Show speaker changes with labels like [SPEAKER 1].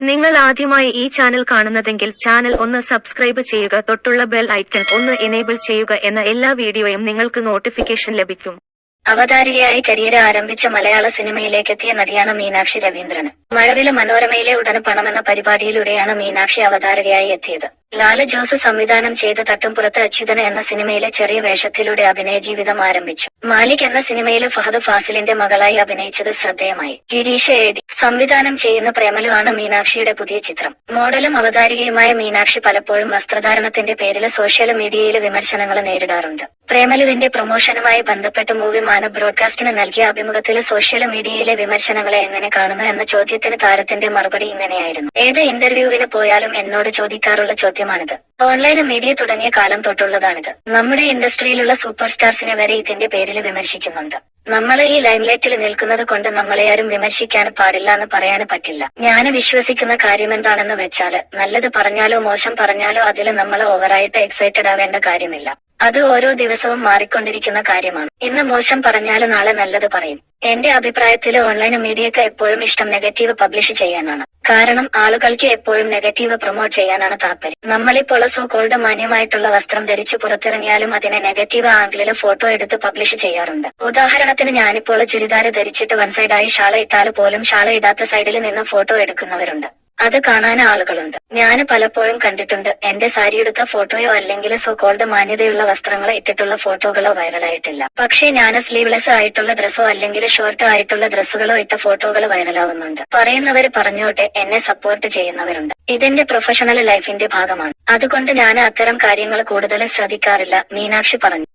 [SPEAKER 1] നിങ്ങൾ ആദ്യമായി ഈ ചാനൽ കാണുന്നതെങ്കിൽ ചാനൽ ഒന്ന് സബ്സ്ക്രൈബ് ചെയ്യുക, തൊട്ടുള്ള ബെൽ ഐക്കൺ ഒന്ന് എനേബിൾ ചെയ്യുക. എന്ന എല്ലാ വീഡിയോയും നിങ്ങൾക്ക് നോട്ടിഫിക്കേഷൻ ലഭിക്കും.
[SPEAKER 2] അവതാരികയായി കരിയർ ആരംഭിച്ച മലയാള സിനിമയിലേക്കെത്തിയ നടിയാണ് മീനാക്ഷി രവീന്ദ്രൻ. മഴവില് മനോരമയിലെ ഉടന് പണം എന്ന പരിപാടിയിലൂടെയാണ് മീനാക്ഷി അവതാരകയായി എത്തിയത്. ലാല് ജോസ് സംവിധാനം ചെയ്ത തട്ടുംപുറത്ത് അച്യുതന് എന്ന സിനിമയിലെ ചെറിയ വേഷത്തിലൂടെ അഭിനയ ജീവിതം ആരംഭിച്ചു. മാലിക് എന്ന സിനിമയിലെ ഫഹദ് ഫാസിലിന്റെ മകളായി അഭിനയിച്ചത് ശ്രദ്ധേയമായി. ഗിരീഷ് എ.ഡി. സംവിധാനം ചെയ്യുന്ന പ്രേമലു ആണ് മീനാക്ഷിയുടെ പുതിയ ചിത്രം. മോഡലും അവതാരികയുമായ മീനാക്ഷി പലപ്പോഴും വസ്ത്രധാരണത്തിന്റെ പേരിൽ സോഷ്യൽ മീഡിയയിൽ വിമർശനങ്ങൾ നേരിടാറുണ്ട്. പ്രേമലുവിന്റെ പ്രൊമോഷനുമായി ബന്ധപ്പെട്ട് മൂവി മാന ബ്രോഡ്കാസ്റ്റിന് നൽകിയ അഭിമുഖത്തിൽ സോഷ്യൽ മീഡിയയിലെ വിമർശനങ്ങളെ എങ്ങനെ കാണുന്നു എന്ന ചോദ്യത്തിന് താരത്തിന്റെ മറുപടി ഇങ്ങനെയായിരുന്നു: ഏത് ഇന്റർവ്യൂവിന് പോയാലും എന്നോട് ചോദിക്കാറുള്ള ചോദ്യമാണിത്. ഓൺലൈൻ മീഡിയ തുടങ്ങിയ കാലം തൊട്ടുള്ളതാണിത്. നമ്മുടെ ഇൻഡസ്ട്രിയിലുള്ള സൂപ്പർ സ്റ്റാർസിനെ വരെ ഇതിന്റെ പേരിൽ വിമർശിക്കുന്നുണ്ട്. നമ്മള് ഈ ലൈംലൈറ്റിൽ നിൽക്കുന്നത് കൊണ്ട് നമ്മളെ ആരും വിമർശിക്കാൻ പാടില്ല എന്ന് പറയാൻ പറ്റില്ല. ഞാൻ വിശ്വസിക്കുന്ന കാര്യം എന്താണെന്ന് വെച്ചാല്, നല്ലത് പറഞ്ഞാലോ മോശം പറഞ്ഞാലോ അതില് നമ്മൾ ഓവറായിട്ട് എക്സൈറ്റഡ് ആവേണ്ട കാര്യമില്ല. അത് ഓരോ ദിവസവും മാറിക്കൊണ്ടിരിക്കുന്ന കാര്യമാണ്. ഇന്ന് മോശം പറഞ്ഞാല് നാളെ നല്ലത് പറയും. എന്റെ അഭിപ്രായത്തില് ഓൺലൈൻ മീഡിയക്ക് എപ്പോഴും ഇഷ്ടം നെഗറ്റീവ് പബ്ലിഷ് ചെയ്യാനാണ്. കാരണം ആളുകൾക്ക് എപ്പോഴും നെഗറ്റീവ് പ്രൊമോട്ട് ചെയ്യാനാണ് താല്പര്യം. നമ്മളിപ്പോൾ സോ കോൾഡ് മാന്യമായിട്ടുള്ള വസ്ത്രം ധരിച്ച് പുറത്തിറങ്ങിയാലും അതിനെ നെഗറ്റീവ് ആംഗിളില് ഫോട്ടോ എടുത്ത് പബ്ലിഷ് ചെയ്യാറുണ്ട്. ഉദാഹരണത്തിന് ഞാനിപ്പോൾ ചുരിദാര് ധരിച്ചിട്ട് വൺ സൈഡായി ഷാള ഇട്ടാല് പോലും ഷാള ഇടാത്ത സൈഡിൽ നിന്ന് ഫോട്ടോ എടുക്കുന്നവരുണ്ട്. അത് കാണാൻ ആളുകളുണ്ട്. ഞാന് പലപ്പോഴും കണ്ടിട്ടുണ്ട്, എന്റെ സാരിയെടുത്ത ഫോട്ടോയോ അല്ലെങ്കിൽ സോ കോൾഡ് മാന്യതയുള്ള വസ്ത്രങ്ങൾ ഇട്ടിട്ടുള്ള ഫോട്ടോകളോ വൈറലായിട്ടില്ല. പക്ഷേ ഞാൻ സ്ലീവ്ലെസ് ആയിട്ടുള്ള ഡ്രസ്സോ അല്ലെങ്കിൽ ഷോർട്ട് ആയിട്ടുള്ള ഡ്രസ്സുകളോ ഇട്ട ഫോട്ടോകൾ വൈറലാവുന്നുണ്ട്. പറയുന്നവര് പറഞ്ഞോട്ടെ, എന്നെ സപ്പോർട്ട് ചെയ്യുന്നവരുണ്ട്. ഇതെന്റെ പ്രൊഫഷണൽ ലൈഫിന്റെ ഭാഗമാണ്. അതുകൊണ്ട് ഞാൻ അത്തരം കാര്യങ്ങൾ കൂടുതൽ ശ്രദ്ധിക്കാറില്ല, മീനാക്ഷി പറഞ്ഞു.